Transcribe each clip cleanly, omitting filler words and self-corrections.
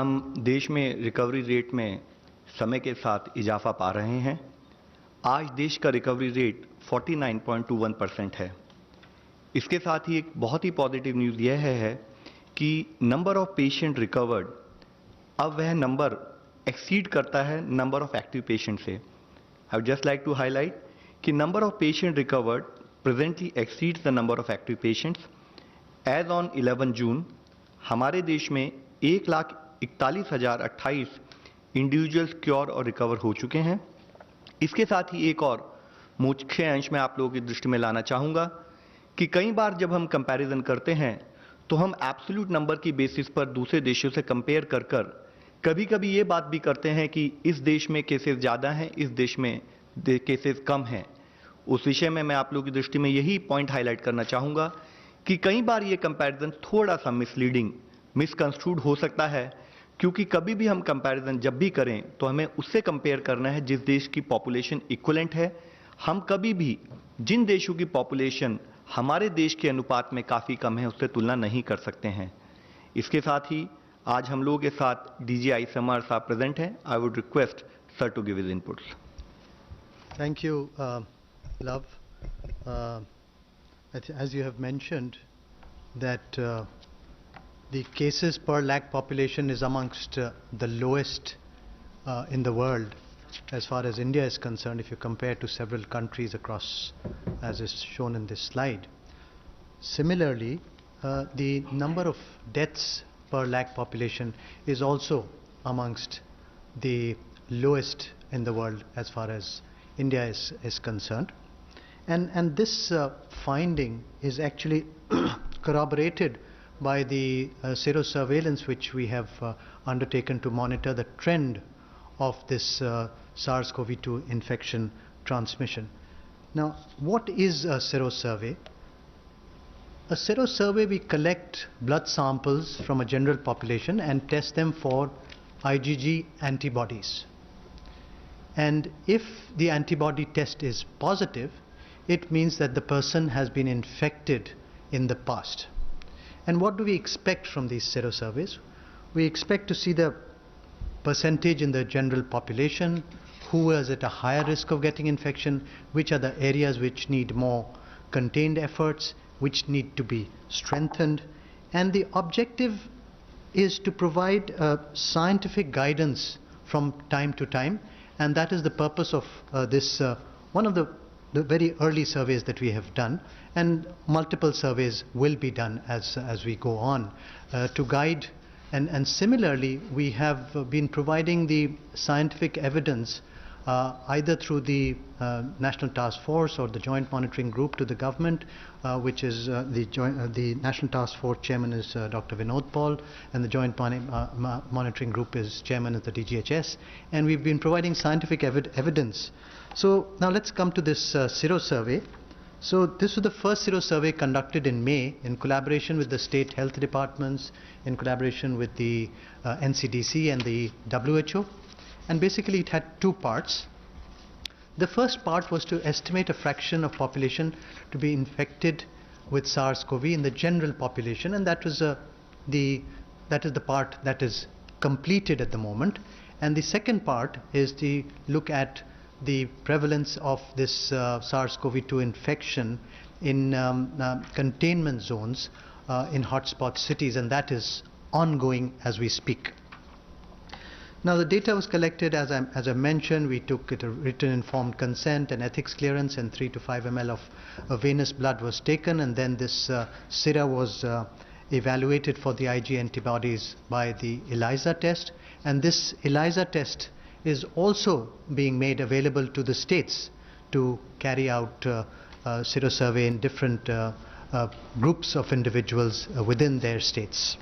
हम देश में रिकवरी रेट में समय के साथ इजाफा पा रहे हैं। आज देश का रिकवरी रेट 49.21% है। इसके साथ ही एक बहुत ही पॉजिटिव न्यूज़ यह है कि नंबर ऑफ पेशेंट रिकवर्ड अब वह नंबर एक्सीड करता है नंबर ऑफ एक्टिव पेशेंट से। I would just like to highlight कि number of patient recovered presently exceeds the number of active patients. As on 11 June हमारे देश में 1,41,028 इंडिविजुअल्स क्योर और रिकवर हो चुके हैं। इसके साथ ही एक और मुख्य अंश मैं आप लोगों की दृष्टि में लाना चाहूँगा कि कई बार जब हम कंपैरिजन करते हैं तो हम एब्सोल्यूट नंबर की बेसिस पर दूसरे देशों से कंपेयर कर कभी कभी ये बात भी करते हैं कि इस देश में केसेस ज़्यादा हैं, इस देश में केसेस कम हैं। उस विषय में मैं आप लोगों की दृष्टि में यही पॉइंट हाईलाइट करना चाहूँगा कि कई बार ये कंपैरिजन थोड़ा सा मिसलीडिंग, मिसकंस्ट्रूड हो सकता है, क्योंकि कभी भी हम कंपैरिजन जब भी करें तो हमें उससे कंपेयर करना है जिस देश की पॉपुलेशन इक्विवेलेंट है। हम कभी भी जिन देशों की पॉपुलेशन हमारे देश के अनुपात में काफ़ी कम है उससे तुलना नहीं कर सकते हैं। इसके साथ ही आज हम लोगों के साथ DGI समर साहब प्रेजेंट हैं। I would request sir to give his inputs. Thank you, Love. As you have mentioned that the cases per lakh population is amongst the lowest in the world as far as India is concerned, if you compare to several countries across, as is shown in this slide. Similarly, the number of deaths per lakh population is also amongst the lowest in the world as far as India is concerned. And this finding is actually corroborated by the serosurveillance which we have undertaken to monitor the trend of this SARS-CoV-2 infection transmission. Now, what is a serosurvey? A serosurvey, we collect blood samples from a general population and test them for IgG antibodies. And if the antibody test is positive, it means that the person has been infected in the past. And what do we expect from these serosurveys? We expect to see the percentage in the general population, who is at a higher risk of getting infection, which are the areas which need more contained efforts, which need to be strengthened. And the objective is to provide scientific guidance from time to time, and that is the purpose of this, one of the very early surveys that we have done, and multiple surveys will be done as we go on to guide. And similarly, we have been providing the scientific evidence either through the National Task Force or the Joint Monitoring Group to the government, which is the National Task Force chairman is Dr. Vinod Paul, and the Joint Monitoring Group is chairman of the DGHS, and we've been providing scientific evidence. So now let's come to this serosurvey. So this was the first serosurvey conducted in May in collaboration with the state health departments, in collaboration with the NCDC and the WHO. And basically it had two parts. The first part was to estimate a fraction of population to be infected with SARS-CoV in the general population, and that was the part that is completed at the moment. And the second part is to look at the prevalence of this SARS-CoV-2 infection in containment zones in hotspot cities, and that is ongoing as we speak. Now the data was collected, as I mentioned. We took it a written informed consent and ethics clearance, and 3 to 5 ml of venous blood was taken, and then this sera was evaluated for the Ig antibodies by the ELISA test, and this ELISA test is also being made available to the states to carry out serosurvey in different groups of individuals within their states.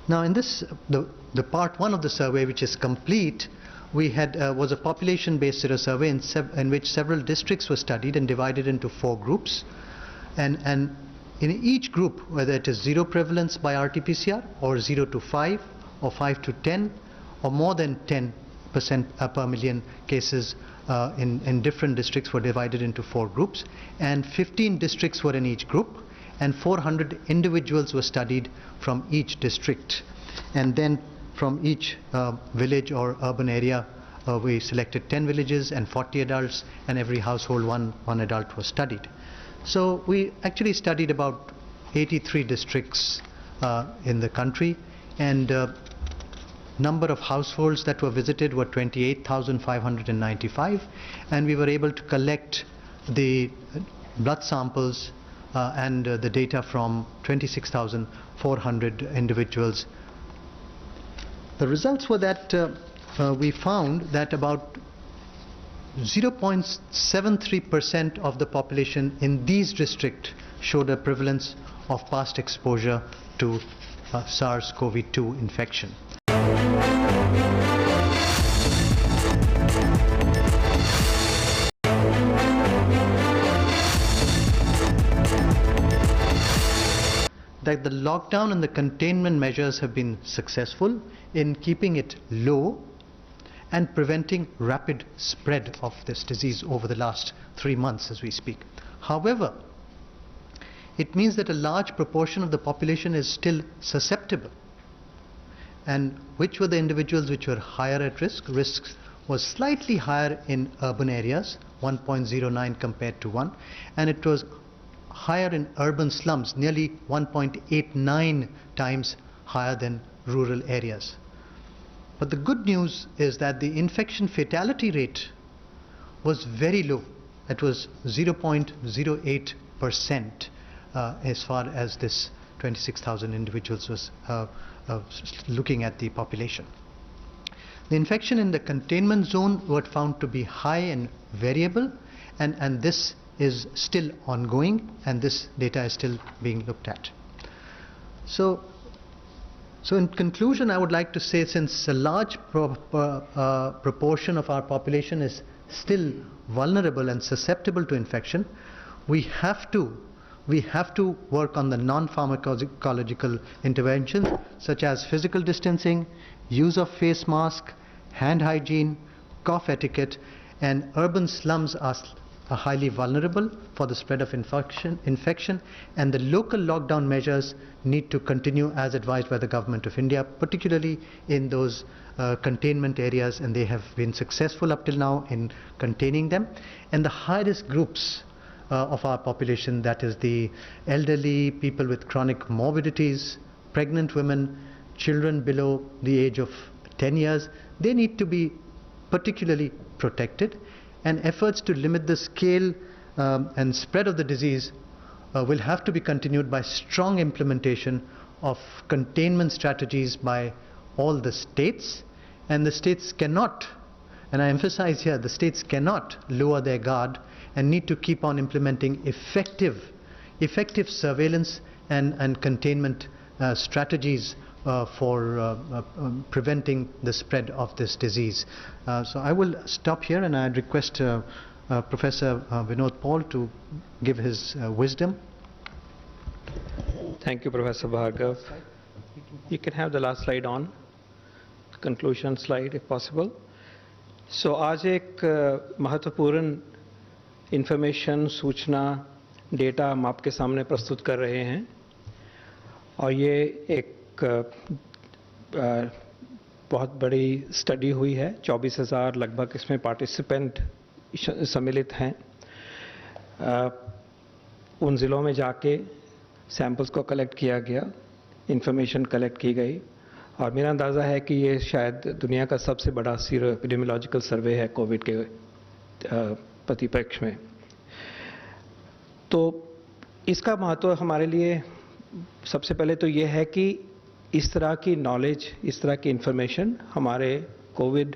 Now in this, the part one of the survey, which is complete, we had was a population-based serosurvey in which several districts were studied and divided into 4 groups, and in each group, whether it is 0 prevalence by RT-PCR or 0 to 5 or 5 to 10 or more than 10% per million cases in different districts, were divided into 4 groups, and 15 districts were in each group, and 400 individuals were studied from each district. And then from each village or urban area. We selected 10 villages and 40 adults, and every household one adult was studied. So we actually studied about 83 districts in the country, and number of households that were visited were 28,595, and we were able to collect the blood samples and the data from 26,400 individuals. The results were that we found that about 0.73% of the population in these districts showed a prevalence of past exposure to SARS-CoV-2 infection. That the lockdown and the containment measures have been successful in keeping it low and preventing rapid spread of this disease over the last 3 months as we speak. However, it means that a large proportion of the population is still susceptible. And which were the individuals which were higher at risk? Risks was slightly higher in urban areas, 1.09 compared to 1, and it was higher in urban slums, nearly 1.89 times higher than rural areas. But the good news is that the infection fatality rate was very low. It was 0.08% as far as this 26,000 individuals was looking at the population. The infection in the containment zone was found to be high and variable, and this is still ongoing, and this data is still being looked at. So in conclusion, I would like to say, since a large proportion of our population is still vulnerable and susceptible to infection, we have to work on the non-pharmacological interventions such as physical distancing, use of face mask, hand hygiene, cough etiquette, and urban slums are highly vulnerable for the spread of infection, and the local lockdown measures need to continue as advised by the Government of India, particularly in those containment areas, and they have been successful up till now in containing them. And the high-risk groups of our population, that is the elderly, people with chronic morbidities, pregnant women, children below the age of 10 years, they need to be particularly protected. And efforts to limit the scale and spread of the disease will have to be continued by strong implementation of containment strategies by all the states. And the states cannot, and I emphasize here, the states cannot lower their guard and need to keep on implementing effective surveillance and containment strategies for preventing the spread of this disease. So I will stop here, and I request Professor Vinod Paul to give his wisdom. Thank you, Professor Bhargav. You can have the last slide on, conclusion slide if possible. So आज एक महत्वपूर्ण information, सूचना, data हम आपके सामने प्रस्तुत कर रहे हैं, और ये एक बहुत बड़ी स्टडी हुई है। 24,000 लगभग इसमें पार्टिसिपेंट सम्मिलित हैं। उन ज़िलों में जाके सैंपल्स को कलेक्ट किया गया, इंफॉर्मेशन कलेक्ट की गई, और मेरा अंदाज़ा है कि ये शायद दुनिया का सबसे बड़ा सीरो एपिडेमियोलॉजिकल सर्वे है कोविड के परिप्रेक्ष्य में। तो इसका महत्व हमारे लिए सबसे पहले तो ये है कि इस तरह की नॉलेज, इस तरह की इंफॉर्मेशन हमारे कोविड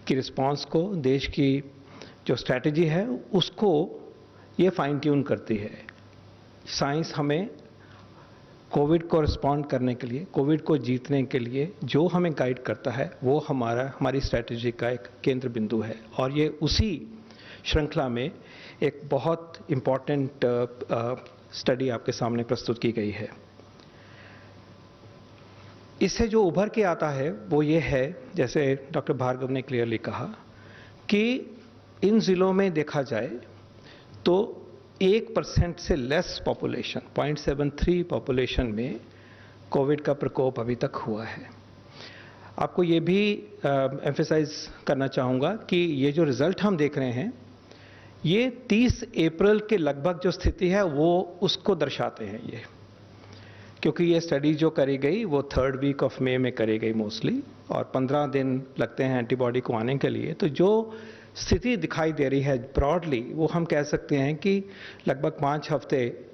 की रिस्पांस को, देश की जो स्ट्रैटेजी है उसको ये फाइन ट्यून करती है। साइंस हमें कोविड को रिस्पॉन्ड करने के लिए, कोविड को जीतने के लिए जो हमें गाइड करता है वो हमारी स्ट्रैटेजी का एक केंद्र बिंदु है, और ये उसी श्रृंखला में एक बहुत इम्पॉर्टेंट स्टडी आपके सामने प्रस्तुत की गई है। इससे जो उभर के आता है वो ये है, जैसे डॉक्टर भार्गव ने क्लियरली कहा, कि इन ज़िलों में देखा जाए तो 1% से लेस पॉपुलेशन, 0.73 पॉपुलेशन में कोविड का प्रकोप अभी तक हुआ है। आपको ये भी एम्फेसाइज करना चाहूँगा कि ये जो रिज़ल्ट हम देख रहे हैं ये 30 अप्रैल के लगभग जो स्थिति है वो उसको दर्शाते हैं ये, क्योंकि ये स्टडी जो करी गई वो 3rd वीक ऑफ मई में करी गई मोस्टली, और 15 दिन लगते हैं एंटीबॉडी को आने के लिए। तो जो स्थिति दिखाई दे रही है ब्रॉडली वो हम कह सकते हैं कि लगभग 5 हफ्ते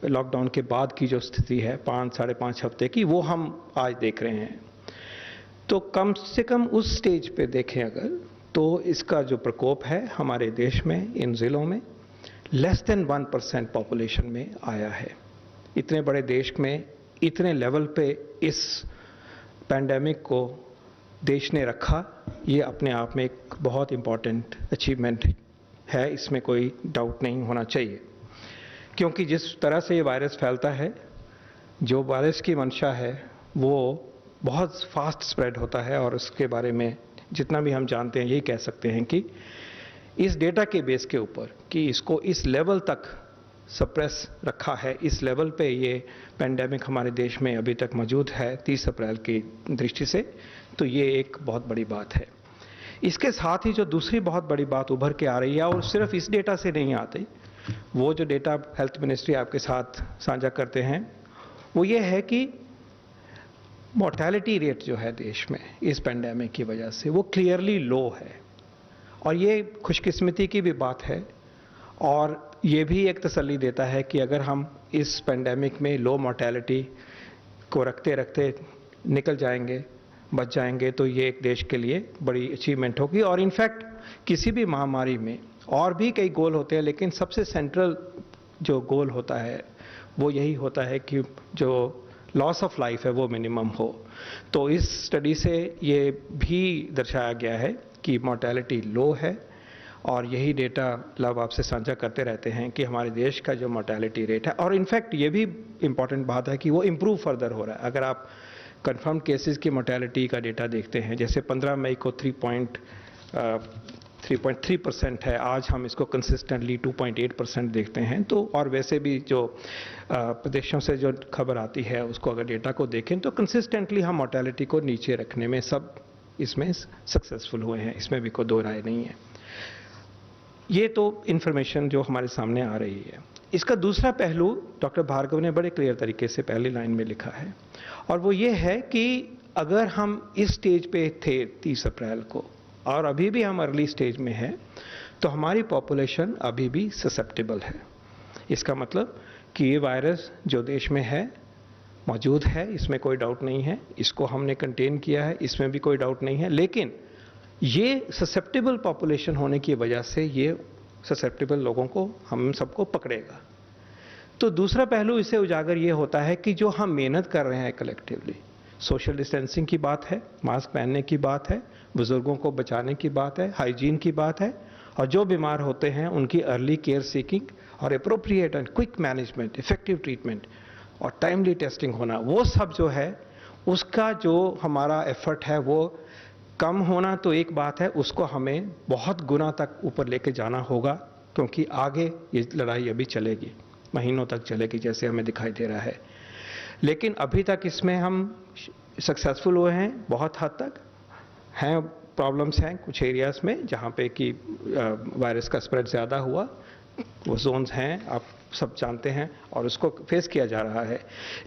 लॉकडाउन के बाद की जो स्थिति है 5 साढ़े 5 हफ्ते की, वो हम आज देख रहे हैं। तो कम से कम उस स्टेज पे देखें अगर, तो इसका जो प्रकोप है हमारे देश में इन ज़िलों में लेस देन 1% पॉपुलेशन में आया है। इतने बड़े देश में इतने लेवल पे इस पैंडेमिक को देश ने रखा, ये अपने आप में एक बहुत इम्पॉर्टेंट अचीवमेंट है, इसमें कोई डाउट नहीं होना चाहिए। क्योंकि जिस तरह से ये वायरस फैलता है, जो वायरस की मंशा है वो बहुत फास्ट स्प्रेड होता है, और उसके बारे में जितना भी हम जानते हैं यही कह सकते हैं कि इस डेटा के बेस के ऊपर कि इसको इस लेवल तक सप्रेस रखा है, इस लेवल पे ये पेंडेमिक हमारे देश में अभी तक मौजूद है 30 अप्रैल की दृष्टि से, तो ये एक बहुत बड़ी बात है। इसके साथ ही जो दूसरी बहुत बड़ी बात उभर के आ रही है, और सिर्फ इस डेटा से नहीं आती, वो जो डेटा हेल्थ मिनिस्ट्री आपके साथ साझा करते हैं वो ये है कि मोर्टेलिटी रेट जो है देश में इस पेंडेमिक की वजह से वो क्लियरली लो है, और ये खुशकिस्मती की भी बात है, और ये भी एक तसल्ली देता है कि अगर हम इस पेंडेमिक में लो मोर्टेलिटी को रखते रखते निकल जाएंगे, बच जाएंगे, तो ये एक देश के लिए बड़ी अचीवमेंट होगी। और इनफैक्ट किसी भी महामारी में और भी कई गोल होते हैं, लेकिन सबसे सेंट्रल जो गोल होता है वो यही होता है कि जो लॉस ऑफ लाइफ है वो मिनिमम हो। तो इस स्टडी से ये भी दर्शाया गया है कि मोर्टेलिटी लो है, और यही डेटा लव आपसे साझा करते रहते हैं कि हमारे देश का जो मोर्टेलिटी रेट है, और इनफैक्ट ये भी इम्पॉर्टेंट बात है कि वो इम्प्रूव फर्दर हो रहा है। अगर आप कंफर्म केसेस की मोर्टेलिटी का डेटा देखते हैं, जैसे 15 मई को 3.3% है, आज हम इसको कंसिस्टेंटली 2.8% देखते हैं। तो और वैसे भी जो प्रदेशों से जो खबर आती है उसको अगर डेटा को देखें तो कंसिस्टेंटली हम मोर्टेलिटी को नीचे रखने में सब इसमें सक्सेसफुल हुए हैं, इसमें भी कोई दो राय नहीं है। ये तो इन्फॉर्मेशन जो हमारे सामने आ रही है। इसका दूसरा पहलू डॉक्टर भार्गव ने बड़े क्लियर तरीके से पहली लाइन में लिखा है, और वो ये है कि अगर हम इस स्टेज पे थे 30 अप्रैल को और अभी भी हम अर्ली स्टेज में हैं, तो हमारी पॉपुलेशन अभी भी ससेप्टेबल है। इसका मतलब कि ये वायरस जो देश में है मौजूद है, इसमें कोई डाउट नहीं है, इसको हमने कंटेन किया है, इसमें भी कोई डाउट नहीं है, लेकिन ये ससेप्टेबल पॉपुलेशन होने की वजह से ये ससेप्टेबल लोगों को हम सबको पकड़ेगा। तो दूसरा पहलू इसे उजागर ये होता है कि जो हम मेहनत कर रहे हैं कलेक्टिवली, सोशल डिस्टेंसिंग की बात है, मास्क पहनने की बात है, बुजुर्गों को बचाने की बात है, हाइजीन की बात है, और जो बीमार होते हैं उनकी अर्ली केयर सीकिंग और appropriate and quick management, effective treatment और टाइमली टेस्टिंग होना, वो सब जो है उसका जो हमारा एफर्ट है वो कम होना तो एक बात है, उसको हमें बहुत गुना तक ऊपर लेके जाना होगा, क्योंकि आगे ये लड़ाई अभी चलेगी, महीनों तक चलेगी जैसे हमें दिखाई दे रहा है। लेकिन अभी तक इसमें हम सक्सेसफुल हुए हैं बहुत हद तक। हैं प्रॉब्लम्स हैं कुछ एरियाज में जहाँ पे कि वायरस का स्प्रेड ज़्यादा हुआ, वो जोन्स हैं आप सब जानते हैं, और उसको फेस किया जा रहा है।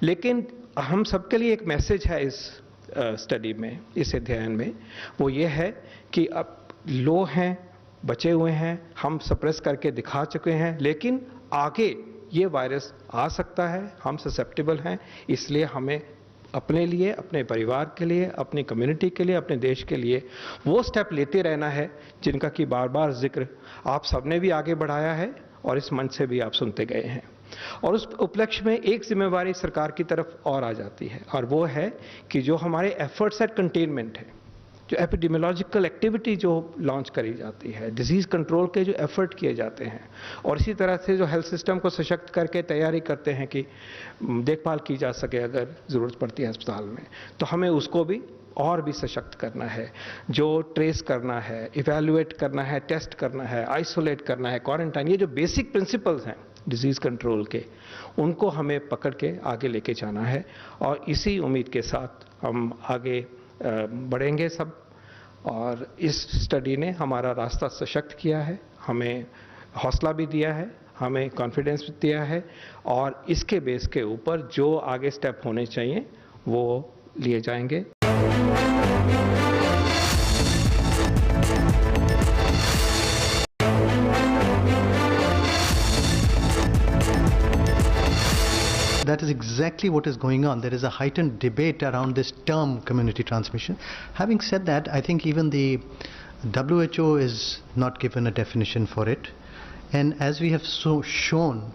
लेकिन हम सबके लिए एक मैसेज है इस स्टडी में, इस अध्ययन में, वो ये है कि अब लो हैं, बचे हुए हैं, हम सप्रेस करके दिखा चुके हैं, लेकिन आगे ये वायरस आ सकता है, हम ससेप्टेबल हैं, इसलिए हमें अपने लिए, अपने परिवार के लिए, अपनी कम्युनिटी के लिए, अपने देश के लिए वो स्टेप लेते रहना है जिनका कि बार बार जिक्र आप सबने भी आगे बढ़ाया है और इस मंच से भी आप सुनते गए हैं। और उस उपलक्ष्य में एक जिम्मेवारी सरकार की तरफ और आ जाती है, और वो है कि जो हमारे एफर्ट्स एट कंटेनमेंट है, जो एपिडेमियोलॉजिकल एक्टिविटी जो लॉन्च करी जाती है, डिजीज़ कंट्रोल के जो एफर्ट किए जाते हैं, और इसी तरह से जो हेल्थ सिस्टम को सशक्त करके तैयारी करते हैं कि देखभाल की जा सके अगर ज़रूरत पड़ती है अस्पताल में, तो हमें उसको भी और भी सशक्त करना है। जो ट्रेस करना है, इवैल्यूएट करना है, टेस्ट करना है, आइसोलेट करना है, क्वारंटाइन, ये जो बेसिक प्रिंसिपल्स हैं डिजीज़ कंट्रोल के, उनको हमें पकड़ के आगे लेके जाना है। और इसी उम्मीद के साथ हम आगे बढ़ेंगे सब। और इस स्टडी ने हमारा रास्ता सशक्त किया है, हमें हौसला भी दिया है, हमें कॉन्फिडेंस भी दिया है, और इसके बेस के ऊपर जो आगे स्टेप होने चाहिए वो लिए जाएंगे। That is exactly what is going on. There is a heightened debate around this term community transmission. Having said that, I think even the WHO is not given a definition for it. And as we have shown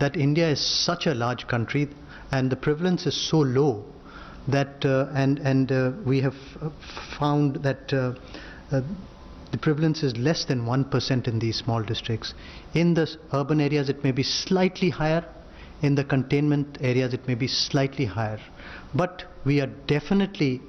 that India is such a large country and the prevalence is so low that we have found that the prevalence is less than 1% in these small districts. In the urban areas it may be slightly higher. In the containment areas it may be slightly higher, but we are definitely,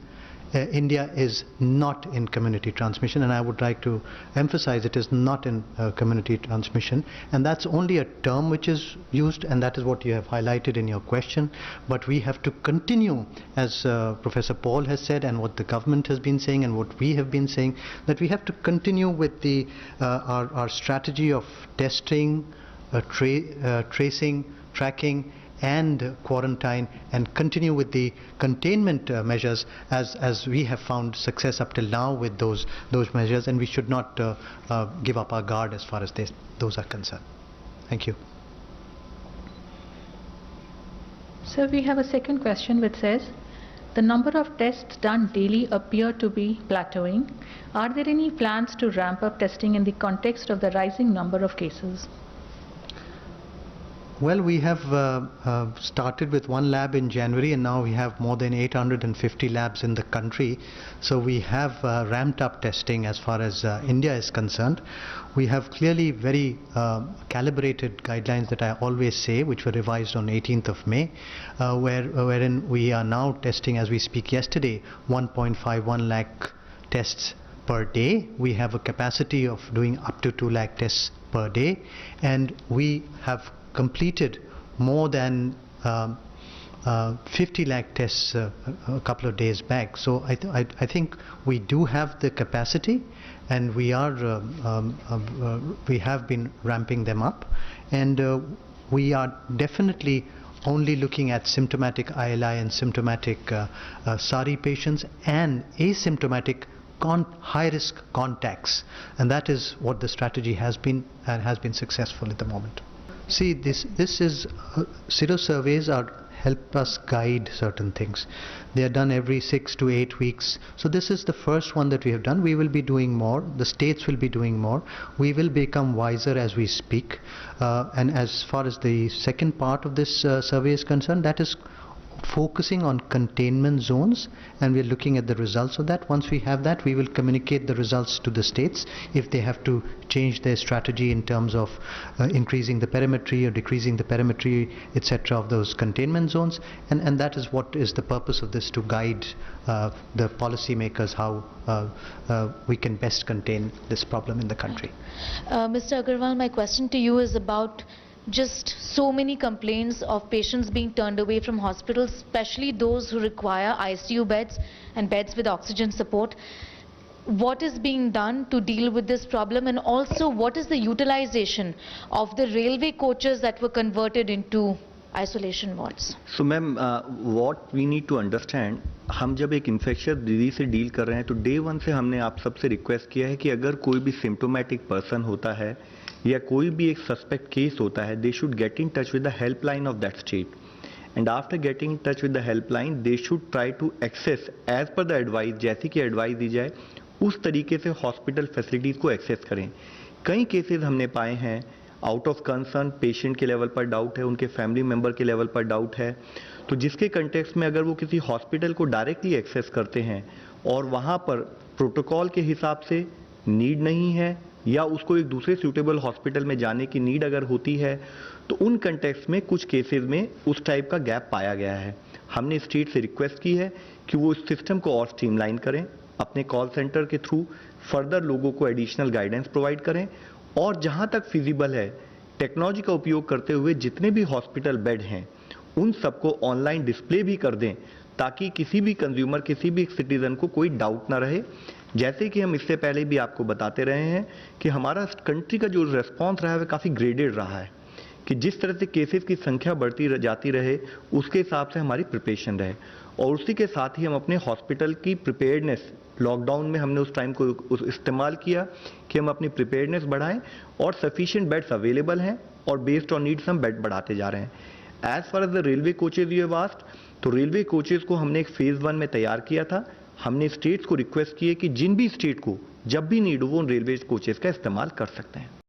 India is not in community transmission, and I would like to emphasize it is not in community transmission, and that's only a term which is used, and that is what you have highlighted in your question. But we have to continue, as Professor Paul has said, and what the government has been saying, and what we have been saying, that we have to continue with the our strategy of testing, tracing, tracking and quarantine, and continue with the containment measures as we have found success up till now with those measures, and we should not give up our guard as far as those are concerned. Thank you. So we have a second question which says, the number of tests done daily appear to be plateauing. Are there any plans to ramp up testing in the context of the rising number of cases? Well, we have started with one lab in January, and now we have more than 850 labs in the country. So we have ramped up testing as far as India is concerned. We have clearly very calibrated guidelines that I always say, which were revised on 18th of May, wherein we are now testing, as we speak yesterday, 1.51 lakh tests per day. We have a capacity of doing up to 2 lakh tests per day, and we have completed more than 50 lakh tests a couple of days back. So I think we do have the capacity, and we are we have been ramping them up, and we are definitely only looking at symptomatic ILI and symptomatic SARI patients and asymptomatic high-risk contacts, and that is what the strategy has been, and has been successful at the moment. See, this is sero surveys help us guide certain things. They are done every 6 to 8 weeks. So this is the first one that we have done. We will be doing more. The states will be doing more. We will become wiser as we speak. And as far as the second part of this survey is concerned, that is focusing on containment zones, and we're looking at the results of that. Once we have that, we will communicate the results to the states if they have to change their strategy in terms of increasing the perimetry or decreasing the perimetry, etc., of those containment zones, and that is what is the purpose of this, to guide the policy makers how we can best contain this problem in the country. Mr. Agarwal, my question to you is about just so many complaints of patients being turned away from hospitals, especially those who require ICU beds and beds with oxygen support. What is being done to deal with this problem, and also what is the utilization of the railway coaches that were converted into isolation wards? So ma'am, what we need to understand, हम जब एक infectious disease से deal कर रहे हैं तो day one से हमने आप सबसे रिक्वेस्ट किया है कि अगर कोई भी सिम्टोमेटिक पर्सन होता है या कोई भी एक सस्पेक्ट केस होता है, they should get in touch with the helpline of that state, and after getting in touch with the helpline they should try to access as per the advice, जैसी कि एडवाइस दी जाए उस तरीके से hospital facilities को access करें. कई cases हमने पाए हैं आउट ऑफ कंसर्न, पेशेंट के लेवल पर डाउट है, उनके फैमिली मेंबर के लेवल पर डाउट है, तो जिसके कंटेक्स्ट में अगर वो किसी हॉस्पिटल को डायरेक्टली एक्सेस करते हैं और वहाँ पर प्रोटोकॉल के हिसाब से नीड नहीं है या उसको एक दूसरे सूटेबल हॉस्पिटल में जाने की नीड अगर होती है, तो उन कंटेक्स्ट में कुछ केसेस में उस टाइप का गैप पाया गया है. हमने स्टेट से रिक्वेस्ट की है कि वो इस सिस्टम को और स्ट्रीमलाइन करें, अपने कॉल सेंटर के थ्रू फर्दर लोगों को एडिशनल गाइडेंस प्रोवाइड करें, और जहां तक फिजिबल है टेक्नोलॉजी का उपयोग करते हुए जितने भी हॉस्पिटल बेड हैं उन सबको ऑनलाइन डिस्प्ले भी कर दें, ताकि किसी भी कंज्यूमर, किसी भी सिटीजन को कोई डाउट ना रहे। जैसे कि हम इससे पहले भी आपको बताते रहे हैं कि हमारा कंट्री का जो रिस्पॉन्स रहा है वह काफ़ी ग्रेडेड रहा है, कि जिस तरह से केसेस की संख्या बढ़ती जाती रहे उसके हिसाब से हमारी प्रिपरेशन रहे। और उसी के साथ ही हम अपने हॉस्पिटल की प्रिपेयर्डनेस, लॉकडाउन में हमने उस टाइम को इस्तेमाल किया कि हम अपनी प्रिपेयर्डनेस बढ़ाएं, और सफिशिएंट बेड्स अवेलेबल हैं और बेस्ड ऑन नीड्स हम बेड बढ़ाते जा रहे हैं। As far as the railway coaches you have asked, तो रेलवे कोचेज को हमने एक फेज 1 में तैयार किया था। हमने स्टेट्स को रिक्वेस्ट की है कि जिन भी स्टेट को जब भी नीड हो वो रेलवे कोचेज का इस्तेमाल कर सकते हैं।